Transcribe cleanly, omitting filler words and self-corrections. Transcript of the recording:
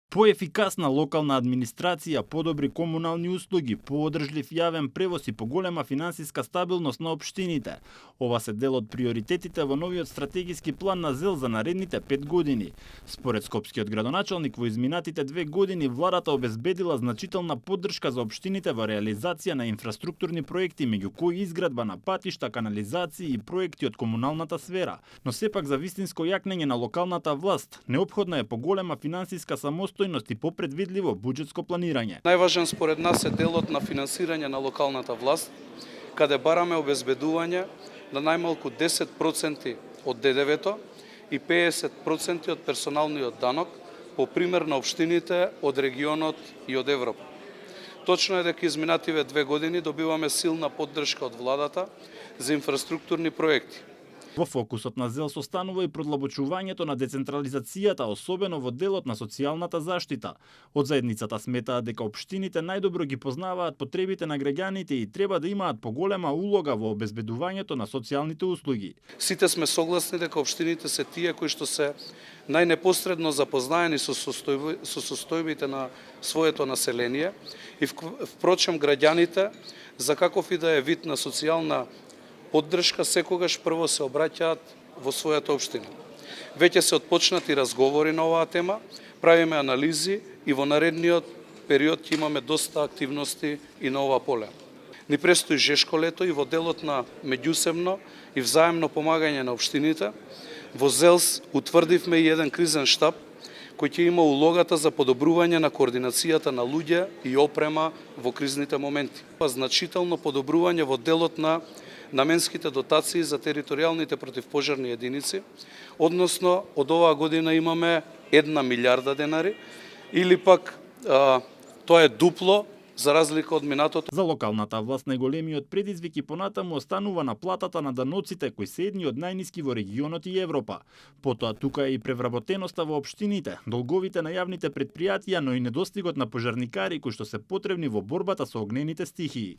Поефикасна локална администрација, подобри комунални услуги, поодржлив јавен превоз и поголема финансиска стабилност на општините. Ова се дел од приоритетите во новиот стратегиски план на ЗЕЛ за наредните 5 години. Според скопскиот градоначалник, во изминатите 2 години владата обезбедила значителна поддршка за општините во реализација на инфраструктурни проекти, меѓу кои изградба на патишта, канализации и проекти од комуналната сфера. Но сепак за вистинско јакнење на локалната власт, неопходна е поголема финансиска самостојност и попредвидливо буџетско планирање. Најважен според нас е делот на финансирање на локалната власт, каде бараме обезбедување на најмалку 10% од ДДВ-то и 50% од персоналниот данок, по пример на општините од регионот и од Европа. Точно е дека изминативе 2 години добиваме силна поддршка од владата за инфраструктурни проекти. Во фокусот на ЗЕЛ состанува и продлабочувањето на децентрализацијата, особено во делот на социјалната заштита. Од заедницата сметаат дека општините најдобро ги познаваат потребите на граѓаните и треба да имаат поголема улога во обезбедувањето на социјалните услуги. Сите сме согласни дека општините се тие кои што се најнепосредно запознаени со состојбите на своето население и впрочем граѓаните за каков и да е вид на социјална поддршка секогаш прво се обраќаат во својата општина. Веќе се отпочнати разговори на оваа тема, правиме анализи и во наредниот период ќе имаме доста активности и на ова поле. Ни престои жешко лето и во делот на меѓусебно и взаемно помагање на општините, во ЗЕЛС утврдивме и еден кризен штаб кој ќе има улогата за подобрување на координацијата на луѓе и опрема во кризните моменти. Значително подобрување во делот на наменските дотации за територијалните противпожарни единици, односно од оваа година имаме 1 милиарда денари, или пак тоа е дупло за разлика од минатото. За локалната власт најголемиот предизвик и понатаму останува на платата на даноците, кои се едни од најниски во регионот и Европа. Потоа тука е и превработеноста во општините, долговите на јавните претпријатија, но и недостигот на пожарникари кои што се потребни во борбата со огнените стихии.